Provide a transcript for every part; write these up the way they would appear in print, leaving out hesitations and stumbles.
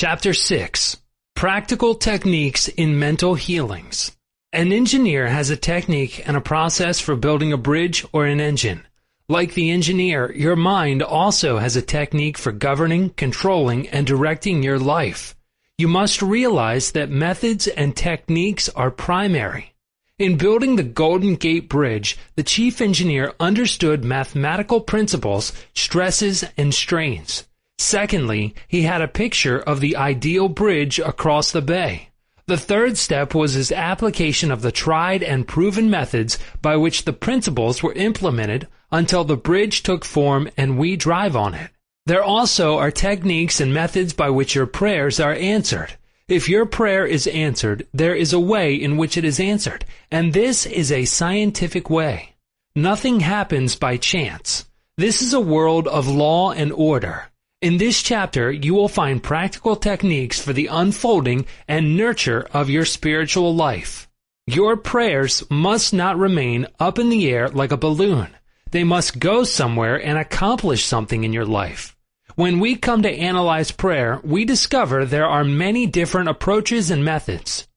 Chapter 6. Practical Techniques in Mental Healings. An engineer has a technique and a process for building a bridge or an engine. Like the engineer, your mind also has a technique for governing, controlling, and directing your life. You must realize that methods and techniques are primary. In building the Golden Gate Bridge, the chief engineer understood mathematical principles, stresses, and strains. Secondly, he had a picture of the ideal bridge across the bay. The third step was his application of the tried and proven methods by which the principles were implemented until the bridge took form and we drive on it. There also are techniques and methods by which your prayers are answered. If your prayer is answered, there is a way in which it is answered, and this is a scientific way. Nothing happens by chance. This is a world of law and order. In this chapter, you will find practical techniques for the unfolding and nurture of your spiritual life. Your prayers must not remain up in the air like a balloon. They must go somewhere and accomplish something in your life. When we come to analyze prayer, we discover there are many different approaches and methods.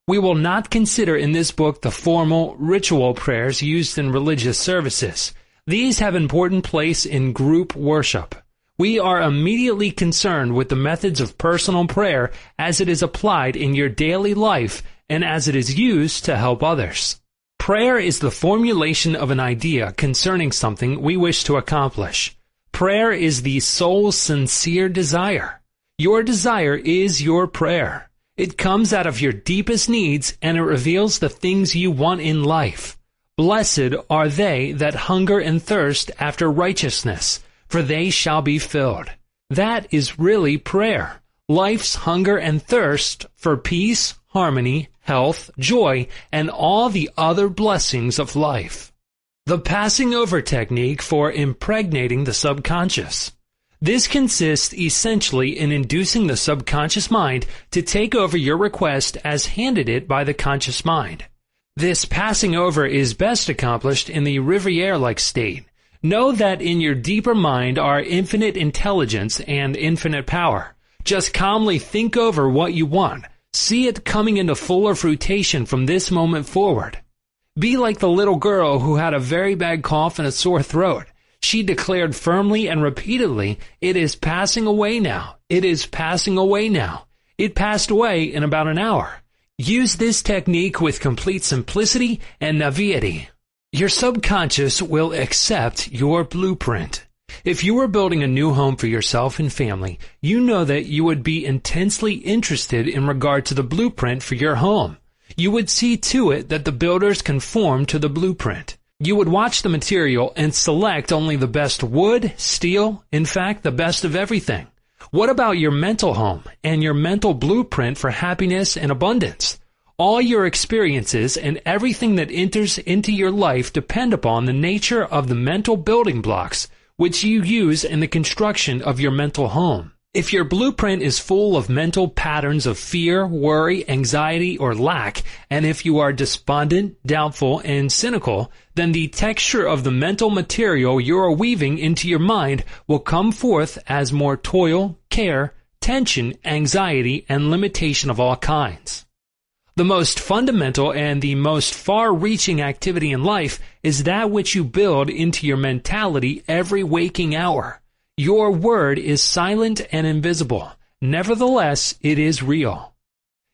We will not consider in this book the formal, ritual prayers used in religious services. These have important place in group worship. We are immediately concerned with the methods of personal prayer as it is applied in your daily life and as it is used to help others. Prayer is the formulation of an idea concerning something we wish to accomplish. Prayer is the soul's sincere desire. Your desire is your prayer. It comes out of your deepest needs and it reveals the things you want in life. Blessed are they that hunger and thirst after righteousness, for they shall be filled. That is really prayer. Life's hunger and thirst for peace, harmony, health, joy, and all the other blessings of life. The passing over technique for impregnating the subconscious. This consists essentially in inducing the subconscious mind to take over your request as handed it by the conscious mind. This passing over is best accomplished in the Riviere-like state. Know that in your deeper mind are infinite intelligence and infinite power. Just calmly think over what you want. See it coming into fuller fruition from this moment forward. Be like the little girl who had a very bad cough and a sore throat. She declared firmly and repeatedly, "It is passing away now. It is passing away now." It passed away in about an hour. Use this technique with complete simplicity and naivety. Your subconscious will accept your blueprint. If you were building a new home for yourself and family, you know that you would be intensely interested in regard to the blueprint for your home. You would see to it that the builders conform to the blueprint. You would watch the material and select only the best wood, steel, in fact, the best of everything. What about your mental home and your mental blueprint for happiness and abundance? All your experiences and everything that enters into your life depend upon the nature of the mental building blocks which you use in the construction of your mental home. If your blueprint is full of mental patterns of fear, worry, anxiety, or lack, and if you are despondent, doubtful, and cynical, then the texture of the mental material you are weaving into your mind will come forth as more toil, care, tension, anxiety, and limitation of all kinds. The most fundamental and the most far-reaching activity in life is that which you build into your mentality every waking hour. Your word is silent and invisible. Nevertheless, it is real.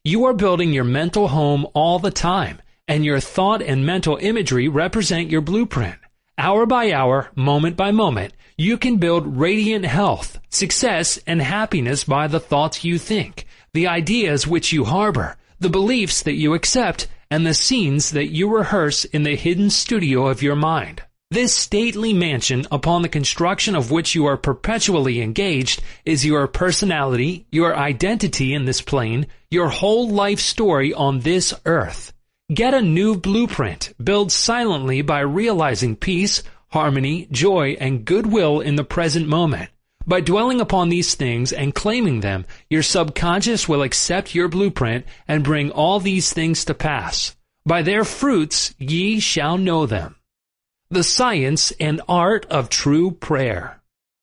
You are building your mental home all the time, and your thought and mental imagery represent your blueprint. Hour by hour, moment by moment, you can build radiant health, success, and happiness by the thoughts you think, the ideas which you harbor, the beliefs that you accept, and the scenes that you rehearse in the hidden studio of your mind. This stately mansion, upon the construction of which you are perpetually engaged, is your personality, your identity in this plane, your whole life story on this earth. Get a new blueprint, build silently by realizing peace, harmony, joy, and goodwill in the present moment. By dwelling upon these things and claiming them, your subconscious will accept your blueprint and bring all these things to pass. By their fruits ye shall know them. The science and art of true prayer.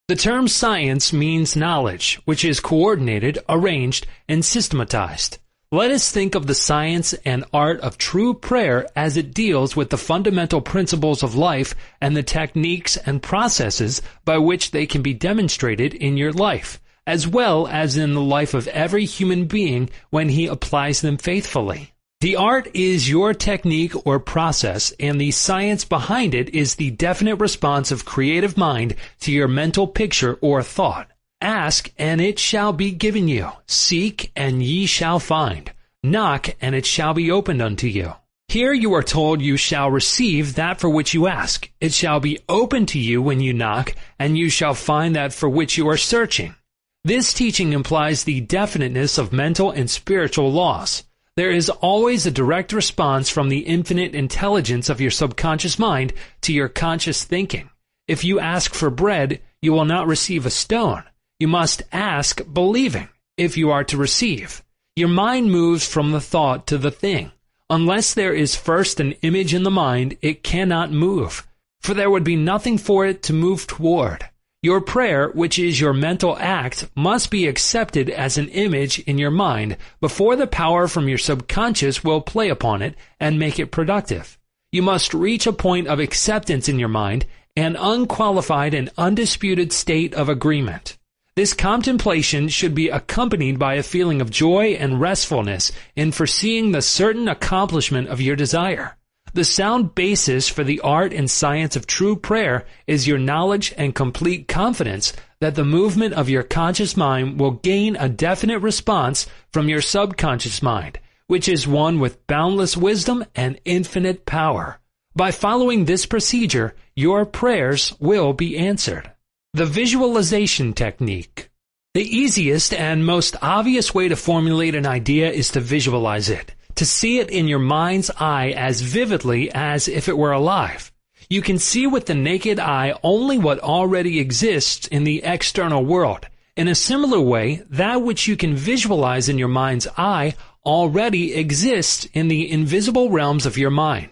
The term science means knowledge, which is coordinated, arranged, and systematized. Let us think of the science and art of true prayer as it deals with the fundamental principles of life and the techniques and processes by which they can be demonstrated in your life, as well as in the life of every human being when he applies them faithfully. The art is your technique or process, and the science behind it is the definite response of creative mind to your mental picture or thought. Ask, and it shall be given you. Seek, and ye shall find. Knock, and it shall be opened unto you. Here you are told you shall receive that for which you ask. It shall be opened to you when you knock, and you shall find that for which you are searching. This teaching implies the definiteness of mental and spiritual laws. There is always a direct response from the infinite intelligence of your subconscious mind to your conscious thinking. If you ask for bread, you will not receive a stone. You must ask believing, if you are to receive. Your mind moves from the thought to the thing. Unless there is first an image in the mind, it cannot move, for there would be nothing for it to move toward. Your prayer, which is your mental act, must be accepted as an image in your mind before the power from your subconscious will play upon it and make it productive. You must reach a point of acceptance in your mind, an unqualified and undisputed state of agreement. This contemplation should be accompanied by a feeling of joy and restfulness in foreseeing the certain accomplishment of your desire. The sound basis for the art and science of true prayer is your knowledge and complete confidence that the movement of your conscious mind will gain a definite response from your subconscious mind, which is one with boundless wisdom and infinite power. By following this procedure, your prayers will be answered. The visualization technique. The easiest and most obvious way to formulate an idea is to visualize it, to see it in your mind's eye as vividly as if it were alive. You can see with the naked eye only what already exists in the external world. In a similar way, that which you can visualize in your mind's eye already exists in the invisible realms of your mind.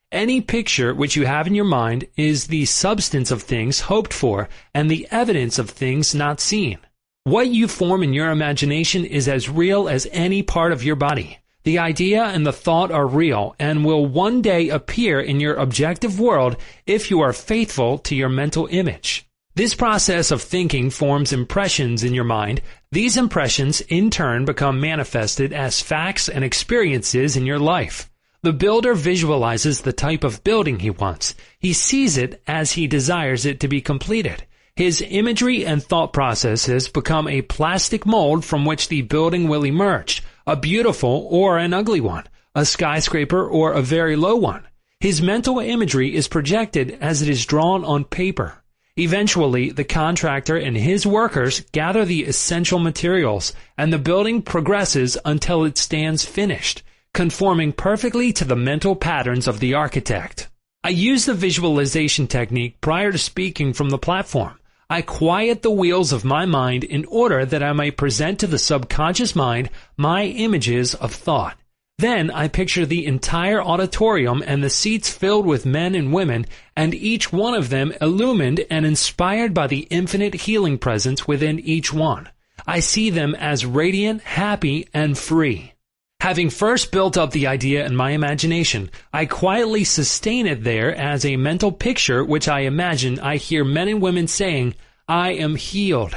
Any picture which you have in your mind is the substance of things hoped for and the evidence of things not seen. What you form in your imagination is as real as any part of your body. The idea and the thought are real and will one day appear in your objective world if you are faithful to your mental image. This process of thinking forms impressions in your mind. These impressions, in turn, become manifested as facts and experiences in your life. The builder visualizes the type of building he wants. He sees it as he desires it to be completed. His imagery and thought processes become a plastic mold from which the building will emerge, a beautiful or an ugly one, a skyscraper or a very low one. His mental imagery is projected as it is drawn on paper. Eventually, the contractor and his workers gather the essential materials, and the building progresses until it stands finished, conforming perfectly to the mental patterns of the architect. I use the visualization technique prior to speaking from the platform. I quiet the wheels of my mind in order that I may present to the subconscious mind my images of thought. Then I picture the entire auditorium and the seats filled with men and women, and each one of them illumined and inspired by the infinite healing presence within each one. I see them as radiant, happy, and free. Having first built up the idea in my imagination, I quietly sustain it there as a mental picture which I imagine I hear men and women saying, "I am healed.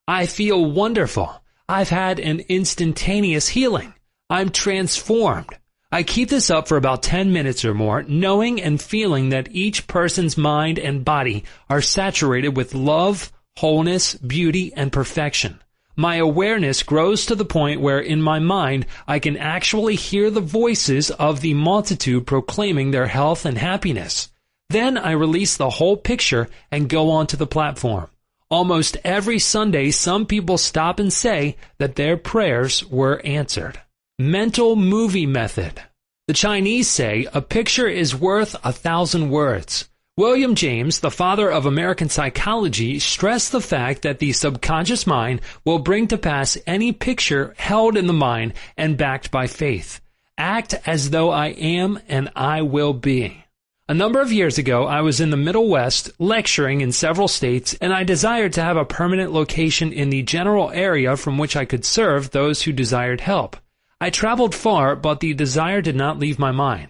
I feel wonderful. I've had an instantaneous healing. I'm transformed." I keep this up for about 10 minutes or more, knowing and feeling that each person's mind and body are saturated with love, wholeness, beauty, and perfection. My awareness grows to the point where in my mind I can actually hear the voices of the multitude proclaiming their health and happiness. Then I release the whole picture and go on to the platform. Almost every Sunday some people stop and say that their prayers were answered. Mental movie method. The Chinese say a picture is worth 1,000 words. William James, the father of American psychology, stressed the fact that the subconscious mind will bring to pass any picture held in the mind and backed by faith. Act as though I am and I will be. A number of years ago, I was in the Middle West lecturing in several states, and I desired to have a permanent location in the general area from which I could serve those who desired help. I traveled far, but the desire did not leave my mind.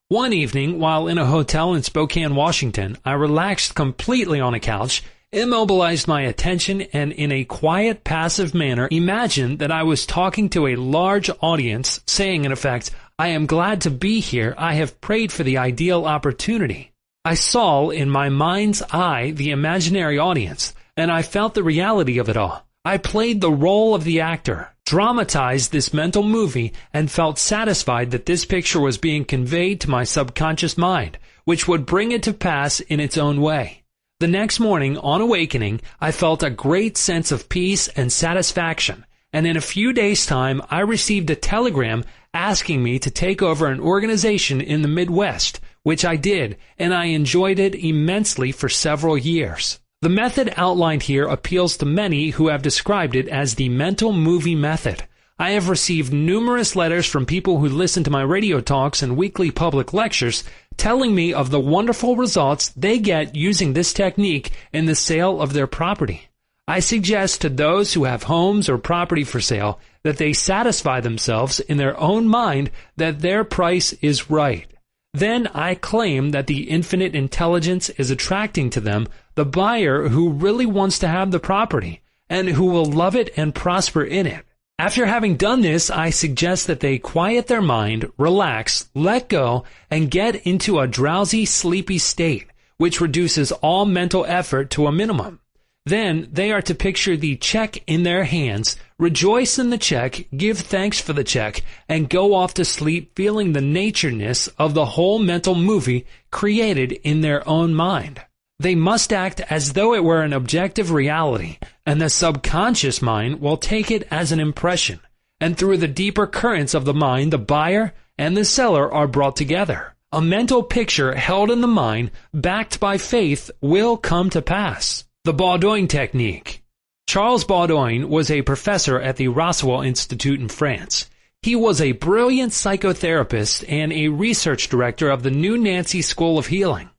One evening, while in a hotel in Spokane, Washington, I relaxed completely on a couch, immobilized my attention, and in a quiet, passive manner imagined that I was talking to a large audience, saying in effect, "I am glad to be here. I have prayed for the ideal opportunity." I saw in my mind's eye the imaginary audience, and I felt the reality of it all. I played the role of the actor, dramatized this mental movie, and felt satisfied that this picture was being conveyed to my subconscious mind, which would bring it to pass in its own way. The next morning, on awakening, I felt a great sense of peace and satisfaction, and in a few days' time, I received a telegram asking me to take over an organization in the Midwest, which I did, and I enjoyed it immensely for several years. The method outlined here appeals to many who have described it as the mental movie method. I have received numerous letters from people who listen to my radio talks and weekly public lectures telling me of the wonderful results they get using this technique in the sale of their property. I suggest to those who have homes or property for sale that they satisfy themselves in their own mind that their price is right. Then I claim that the infinite intelligence is attracting to them the buyer who really wants to have the property and who will love it and prosper in it. After having done this, I suggest that they quiet their mind, relax, let go, and get into a drowsy, sleepy state, which reduces all mental effort to a minimum. Then they are to picture the check in their hands, rejoice in the check, give thanks for the check, and go off to sleep feeling the natureness of the whole mental movie created in their own mind. They must act as though it were an objective reality, and the subconscious mind will take it as an impression, and through the deeper currents of the mind, the buyer and the seller are brought together. A mental picture held in the mind, backed by faith, will come to pass. The Baudouin Technique. Charles Baudouin was a professor at the Roswell Institute in France. He was a brilliant psychotherapist and a research director of the New Nancy School of Healing,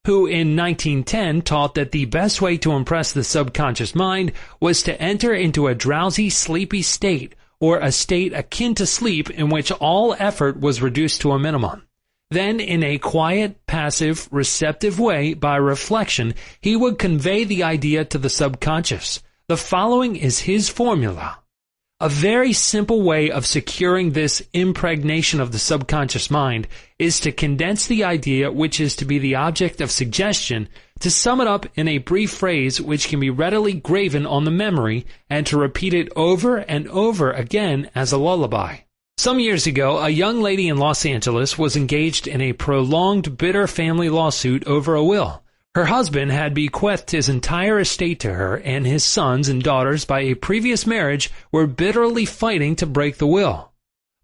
who in 1910 taught that the best way to impress the subconscious mind was to enter into a drowsy, sleepy state, or a state akin to sleep in which all effort was reduced to a minimum. Then, in a quiet, passive, receptive way, by reflection, he would convey the idea to the subconscious. The following is his formula. A very simple way of securing this impregnation of the subconscious mind is to condense the idea which is to be the object of suggestion, to sum it up in a brief phrase which can be readily graven on the memory, and to repeat it over and over again as a lullaby. Some years ago, a young lady in Los Angeles was engaged in a prolonged, bitter family lawsuit over a will. Her husband had bequeathed his entire estate to her, and his sons and daughters by a previous marriage were bitterly fighting to break the will.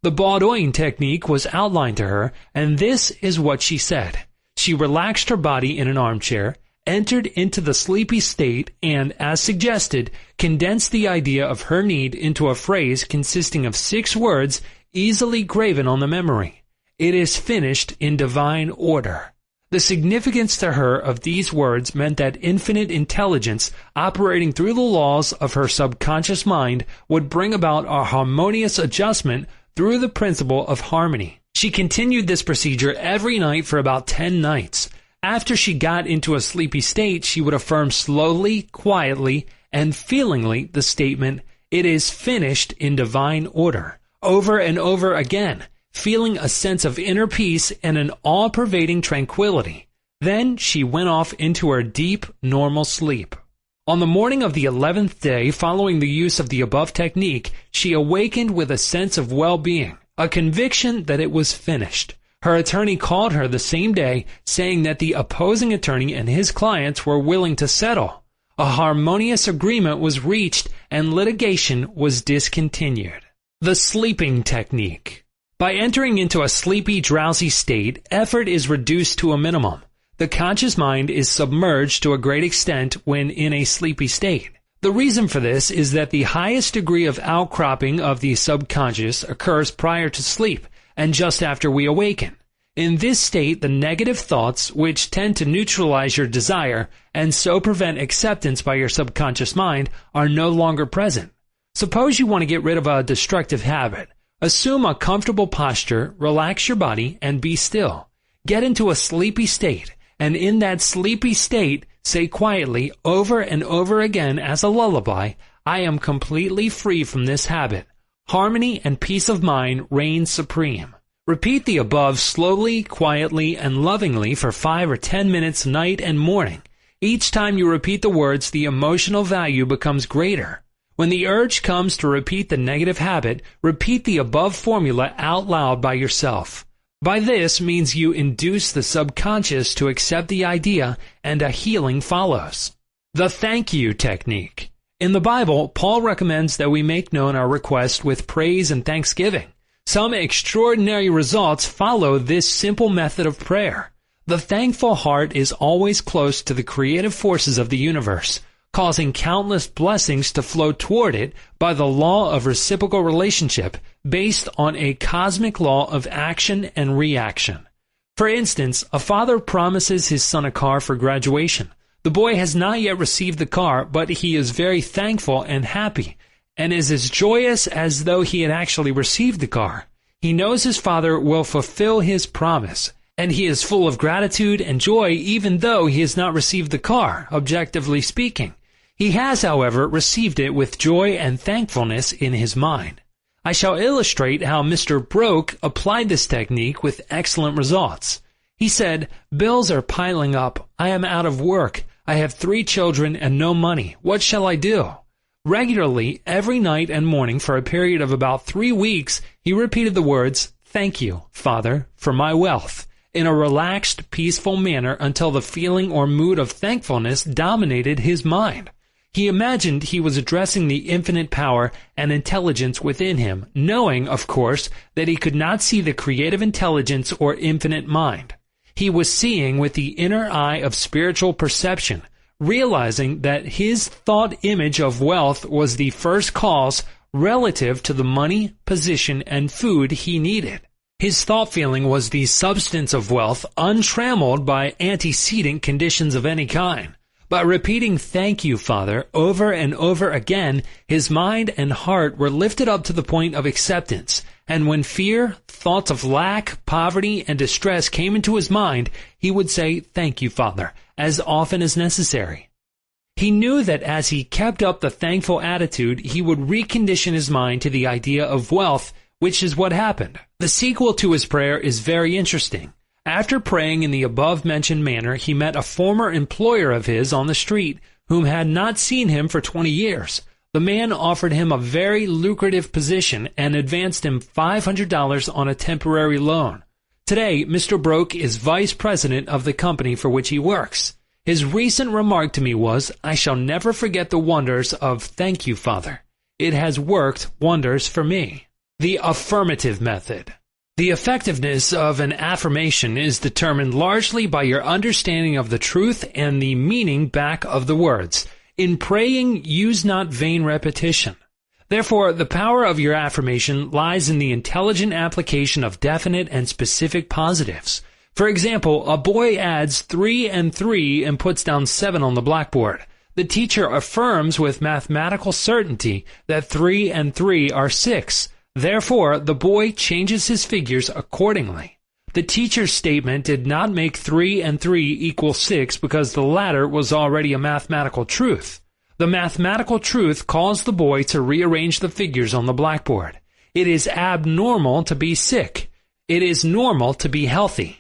The Baudouin technique was outlined to her, and this is what she said. She relaxed her body in an armchair, entered into the sleepy state, and, as suggested, condensed the idea of her need into a phrase consisting of 6 words easily graven on the memory. It is finished in divine order. The significance to her of these words meant that infinite intelligence operating through the laws of her subconscious mind would bring about a harmonious adjustment through the principle of harmony. She continued this procedure every night for about 10 nights. After she got into a sleepy state, she would affirm slowly, quietly, and feelingly the statement, "It is finished in divine order," over and over again, feeling a sense of inner peace and an all-pervading tranquility. Then she went off into her deep, normal sleep. On the morning of the 11th day following the use of the above technique, she awakened with a sense of well-being, a conviction that it was finished. Her attorney called her the same day, saying that the opposing attorney and his clients were willing to settle. A harmonious agreement was reached and litigation was discontinued. The sleeping technique. By entering into a sleepy, drowsy state, effort is reduced to a minimum. The conscious mind is submerged to a great extent when in a sleepy state. The reason for this is that the highest degree of outcropping of the subconscious occurs prior to sleep and just after we awaken. In this state, the negative thoughts, which tend to neutralize your desire and so prevent acceptance by your subconscious mind, are no longer present. Suppose you want to get rid of a destructive habit. Assume a comfortable posture, relax your body, and be still. Get into a sleepy state, and in that sleepy state, say quietly over and over again as a lullaby, I am completely free from this habit. Harmony and peace of mind reign supreme. Repeat the above slowly, quietly, and lovingly for 5 or 10 minutes night and morning. Each time you repeat the words, the emotional value becomes greater. When the urge comes to repeat the negative habit, repeat the above formula out loud by yourself. By this means you induce the subconscious to accept the idea, and a healing follows. The thank you technique. In the Bible, Paul recommends that we make known our request with praise and thanksgiving. Some extraordinary results follow this simple method of prayer. The thankful heart is always close to the creative forces of the universe, causing countless blessings to flow toward it by the law of reciprocal relationship based on a cosmic law of action and reaction. For instance, a father promises his son a car for graduation. The boy has not yet received the car, but he is very thankful and happy, and is as joyous as though he had actually received the car. He knows his father will fulfill his promise, and he is full of gratitude and joy even though he has not received the car, objectively speaking. He has, however, received it with joy and thankfulness in his mind. I shall illustrate how Mr. Broke applied this technique with excellent results. He said, bills are piling up. I am out of work. I have 3 children and no money. What shall I do? Regularly, every night and morning for a period of about 3 weeks, he repeated the words, thank you, Father, for my wealth, in a relaxed, peaceful manner until the feeling or mood of thankfulness dominated his mind. He imagined he was addressing the infinite power and intelligence within him, knowing, of course, that he could not see the creative intelligence or infinite mind. He was seeing with the inner eye of spiritual perception, realizing that his thought image of wealth was the first cause relative to the money, position, and food he needed. His thought feeling was the substance of wealth, untrammeled by antecedent conditions of any kind. By repeating thank you, Father, over and over again, his mind and heart were lifted up to the point of acceptance, and when fear, thoughts of lack, poverty, and distress came into his mind, he would say, thank you, Father, as often as necessary. He knew that as he kept up the thankful attitude, he would recondition his mind to the idea of wealth, which is what happened. The sequel to his prayer is very interesting. After praying in the above-mentioned manner, he met a former employer of his on the street whom had not seen him for 20 years. The man offered him a very lucrative position and advanced him $500 on a temporary loan. Today, Mr. Broke is vice president of the company for which he works. His recent remark to me was, I shall never forget the wonders of thank you, Father. It has worked wonders for me. The affirmative method. The effectiveness of an affirmation is determined largely by your understanding of the truth and the meaning back of the words. In praying, use not vain repetition. Therefore, the power of your affirmation lies in the intelligent application of definite and specific positives. For example, a boy adds 3 and 3 and puts down 7 on the blackboard. The teacher affirms with mathematical certainty that 3 and 3 are 6. Therefore, the boy changes his figures accordingly. The teacher's statement did not make 3 and 3 equal 6 because the latter was already a mathematical truth. The mathematical truth caused the boy to rearrange the figures on the blackboard. It is abnormal to be sick. It is normal to be healthy.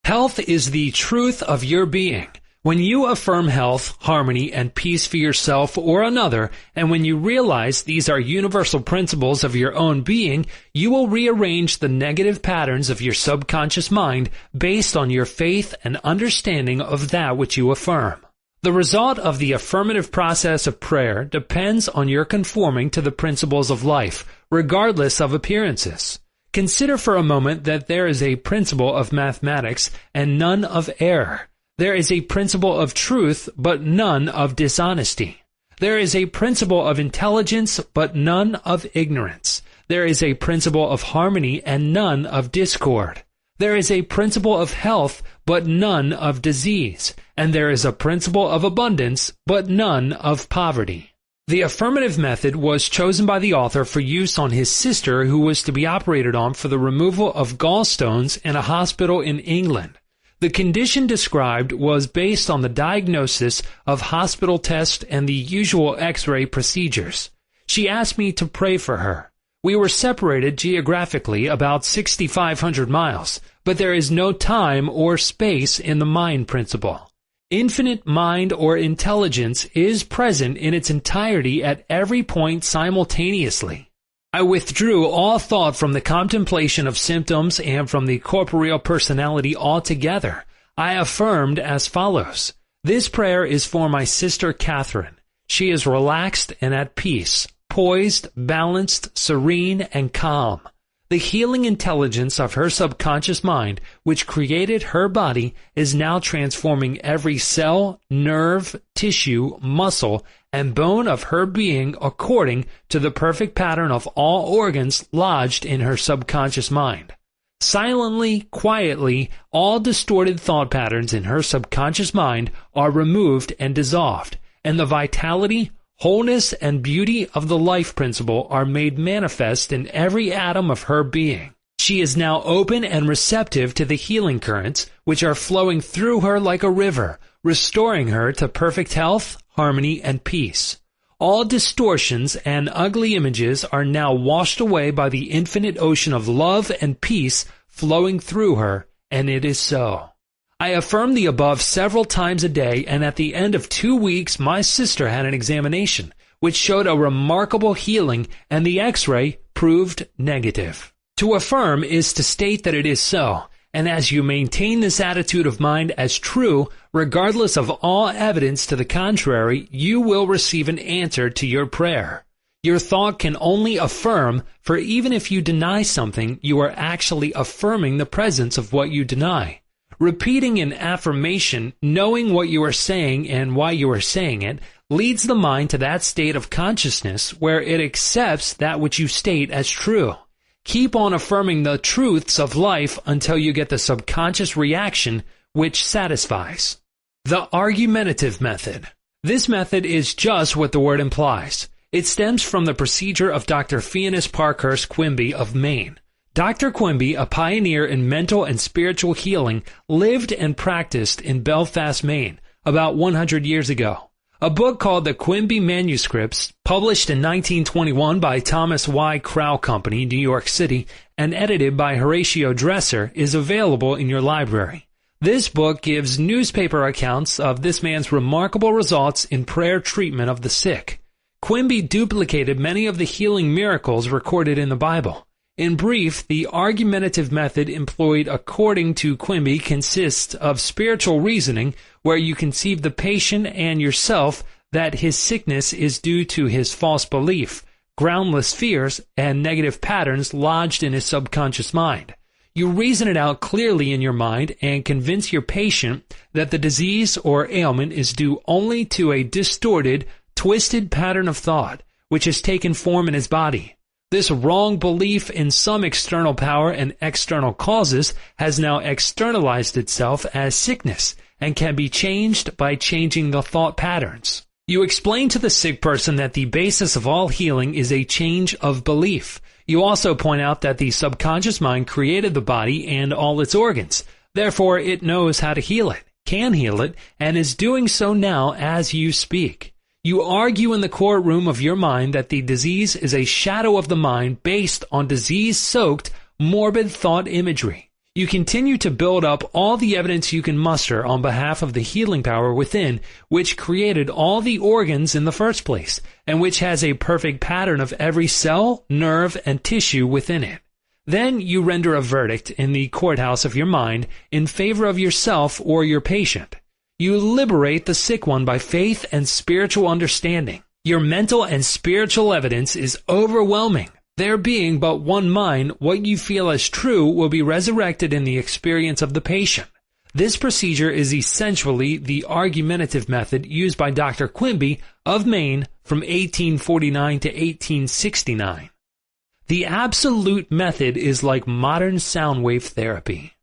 Health is the truth of your being. When you affirm health, harmony, and peace for yourself or another, and when you realize these are universal principles of your own being, you will rearrange the negative patterns of your subconscious mind based on your faith and understanding of that which you affirm. The result of the affirmative process of prayer depends on your conforming to the principles of life, regardless of appearances. Consider for a moment that there is a principle of mathematics and none of error. There is a principle of truth, but none of dishonesty. There is a principle of intelligence, but none of ignorance. There is a principle of harmony and none of discord. There is a principle of health, but none of disease, and there is a principle of abundance, but none of poverty. The affirmative method was chosen by the author for use on his sister, who was to be operated on for the removal of gallstones in a hospital in England. The condition described was based on the diagnosis of hospital tests and the usual X-ray procedures. She asked me to pray for her. We were separated geographically about 6,500 miles, but there is no time or space in the mind principle. Infinite mind or intelligence is present in its entirety at every point simultaneously. I withdrew all thought from the contemplation of symptoms and from the corporeal personality altogether. I affirmed as follows: this prayer is for my sister Catherine. She is relaxed and at peace, poised, balanced, serene, and calm. The healing intelligence of her subconscious mind, which created her body, is now transforming every cell, nerve, tissue, muscle, and bone of her being according to the perfect pattern of all organs lodged in her subconscious mind. Silently, quietly, all distorted thought patterns in her subconscious mind are removed and dissolved, and the vitality, wholeness, and beauty of the life principle are made manifest in every atom of her being. She is now open and receptive to the healing currents, which are flowing through her like a river, restoring her to perfect health, harmony, and peace. All distortions and ugly images are now washed away by the infinite ocean of love and peace flowing through her, and it is so. I affirm the above several times a day, and at the end of 2 weeks my sister had an examination, which showed a remarkable healing, and the X-ray proved negative. To affirm is to state that it is so, and as you maintain this attitude of mind as true, regardless of all evidence to the contrary, you will receive an answer to your prayer. Your thought can only affirm, for even if you deny something, you are actually affirming the presence of what you deny. Repeating an affirmation, knowing what you are saying and why you are saying it, leads the mind to that state of consciousness where it accepts that which you state as true. Keep on affirming the truths of life until you get the subconscious reaction which satisfies. The argumentative method. This method is just what the word implies. It stems from the procedure of Dr. Phineas Parkhurst Quimby of Maine. Dr. Quimby, a pioneer in mental and spiritual healing, lived and practiced in Belfast, Maine, about 100 years ago. A book called The Quimby Manuscripts, published in 1921 by Thomas Y. Crow Company, New York City, and edited by Horatio Dresser, is available in your library. This book gives newspaper accounts of this man's remarkable results in prayer treatment of the sick. Quimby duplicated many of the healing miracles recorded in the Bible. In brief, the argumentative method employed according to Quimby consists of spiritual reasoning, where you conceive the patient and yourself that his sickness is due to his false belief, groundless fears, and negative patterns lodged in his subconscious mind. You reason it out clearly in your mind and convince your patient that the disease or ailment is due only to a distorted, twisted pattern of thought, which has taken form in his body. This wrong belief in some external power and external causes has now externalized itself as sickness and can be changed by changing the thought patterns. You explain to the sick person that the basis of all healing is a change of belief. You also point out that the subconscious mind created the body and all its organs. Therefore, it knows how to heal it, can heal it, and is doing so now as you speak. You argue in the courtroom of your mind that the disease is a shadow of the mind based on disease-soaked, morbid thought imagery. You continue to build up all the evidence you can muster on behalf of the healing power within, which created all the organs in the first place, and which has a perfect pattern of every cell, nerve, and tissue within it. Then you render a verdict in the courthouse of your mind in favor of yourself or your patient. You liberate the sick one by faith and spiritual understanding. Your mental and spiritual evidence is overwhelming. There being but one mind, what you feel as true will be resurrected in the experience of the patient. This procedure is essentially the argumentative method used by Dr. Quimby of Maine from 1849 to 1869. The absolute method is like modern sound wave therapy.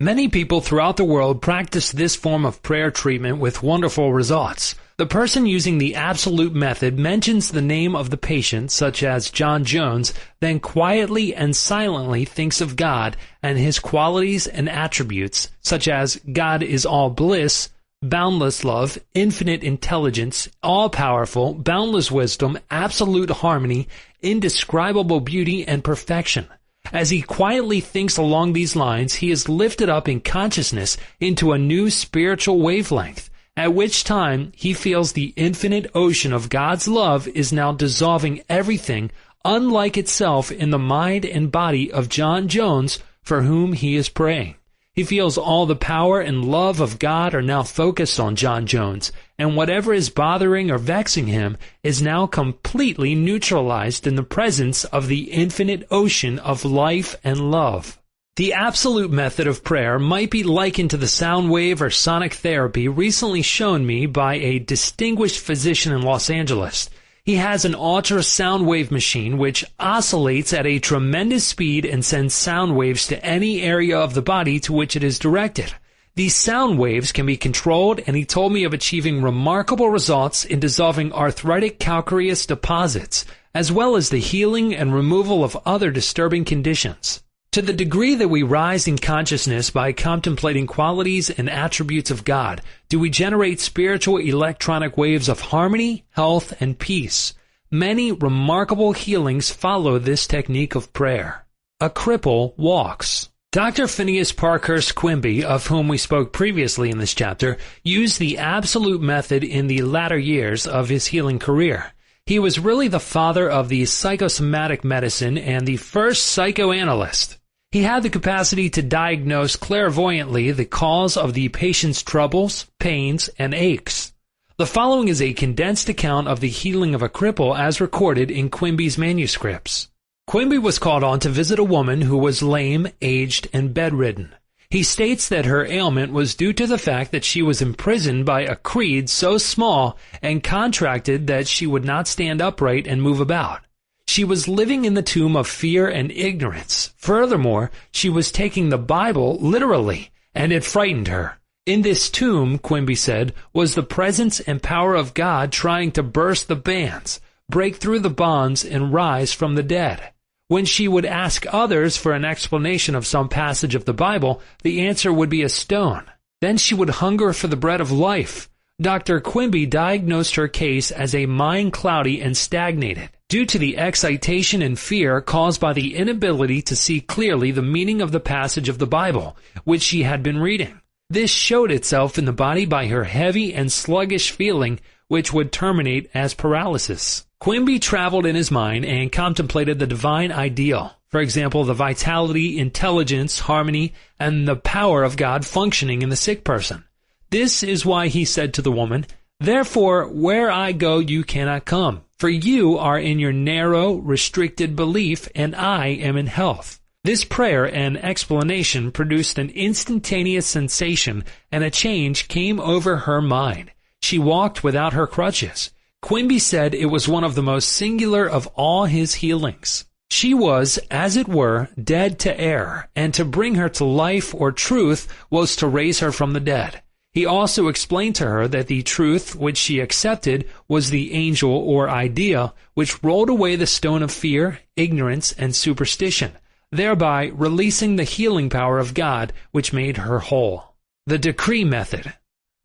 Many people throughout the world practice this form of prayer treatment with wonderful results. The person using the absolute method mentions the name of the patient, such as John Jones, then quietly and silently thinks of God and his qualities and attributes, such as God is all bliss, boundless love, infinite intelligence, all-powerful, boundless wisdom, absolute harmony, indescribable beauty, and perfection. As he quietly thinks along these lines, he is lifted up in consciousness into a new spiritual wavelength, at which time he feels the infinite ocean of God's love is now dissolving everything unlike itself in the mind and body of John Jones, for whom he is praying. He feels all the power and love of God are now focused on John Jones, and whatever is bothering or vexing him is now completely neutralized in the presence of the infinite ocean of life and love. The absolute method of prayer might be likened to the sound wave or sonic therapy recently shown me by a distinguished physician in Los Angeles. He has an ultrasound wave machine which oscillates at a tremendous speed and sends sound waves to any area of the body to which it is directed. These sound waves can be controlled, and he told me of achieving remarkable results in dissolving arthritic calcareous deposits, as well as the healing and removal of other disturbing conditions. To the degree that we rise in consciousness by contemplating qualities and attributes of God, do we generate spiritual electronic waves of harmony, health, and peace. Many remarkable healings follow this technique of prayer. A cripple walks. Dr. Phineas Parkhurst Quimby, of whom we spoke previously in this chapter, used the absolute method in the latter years of his healing career. He was really the father of the psychosomatic medicine and the first psychoanalyst. He had the capacity to diagnose clairvoyantly the cause of the patient's troubles, pains, and aches. The following is a condensed account of the healing of a cripple as recorded in Quimby's manuscripts. Quimby was called on to visit a woman who was lame, aged, and bedridden. He states that her ailment was due to the fact that she was imprisoned by a creed so small and contracted that she would not stand upright and move about. She was living in the tomb of fear and ignorance. Furthermore, she was taking the Bible literally, and it frightened her. In this tomb, Quimby said, was the presence and power of God trying to burst the bands, break through the bonds, and rise from the dead. When she would ask others for an explanation of some passage of the Bible, the answer would be a stone. Then she would hunger for the bread of life. Dr. Quimby diagnosed her case as a mind cloudy and stagnated, due to the excitation and fear caused by the inability to see clearly the meaning of the passage of the Bible, which she had been reading. This showed itself in the body by her heavy and sluggish feeling, which would terminate as paralysis. Quimby traveled in his mind and contemplated the divine ideal. For example, the vitality, intelligence, harmony, and the power of God functioning in the sick person. This is why he said to the woman, "Therefore, where I go you cannot come, for you are in your narrow, restricted belief, and I am in health." This prayer and explanation produced an instantaneous sensation, and a change came over her mind. She walked without her crutches. Quimby said it was one of the most singular of all his healings. She was, as it were, dead to error, and to bring her to life or truth was to raise her from the dead. He also explained to her that the truth which she accepted was the angel or idea which rolled away the stone of fear, ignorance, and superstition, thereby releasing the healing power of God which made her whole. The decree method.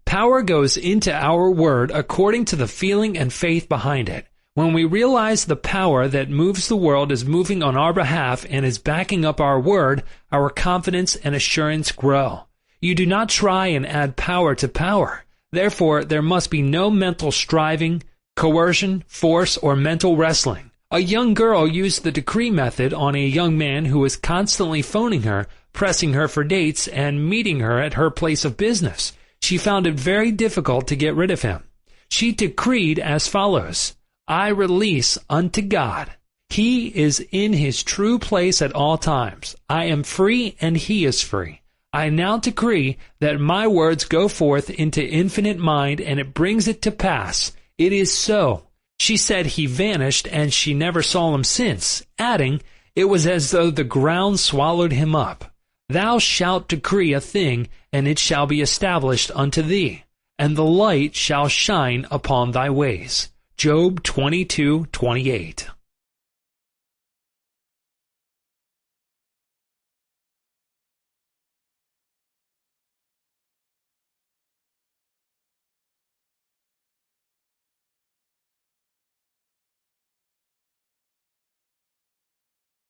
Power goes into our word according to the feeling and faith behind it. When we realize the power that moves the world is moving on our behalf and is backing up our word, our confidence and assurance grow. You do not try and add power to power. Therefore, there must be no mental striving, coercion, force, or mental wrestling. A young girl used the decree method on a young man who was constantly phoning her, pressing her for dates, and meeting her at her place of business. She found it very difficult to get rid of him. She decreed as follows, "I release unto God. He is in his true place at all times. I am free and he is free. I now decree that my words go forth into infinite mind, and it brings it to pass. It is so." She said he vanished, and she never saw him since, adding, "It was as though the ground swallowed him up." Thou shalt decree a thing, and it shall be established unto thee, and the light shall shine upon thy ways. Job 22:28.